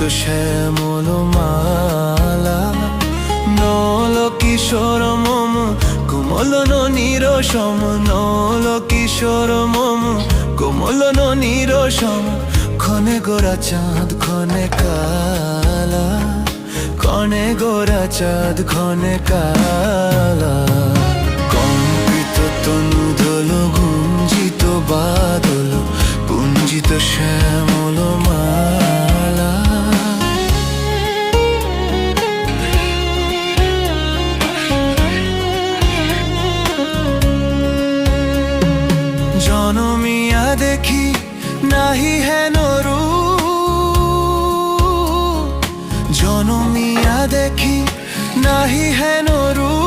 শ্যামল মালা নল কিশোর মম কোমল ননির সম নল কিশোর মম কোমল ননির সম ক্ষণে গোরা চাঁদ ক্ষণে কালা ক্ষণে গোরা চাঁদ ক্ষণে কালা কম্পিত তনু দোল গুঞ্জিত বাদল পুঞ্জিত শ্যামল মালা জনমিয়া দেখি নাহি হেন রূপ জনমিয়া দেখি নাহি হেন রূপ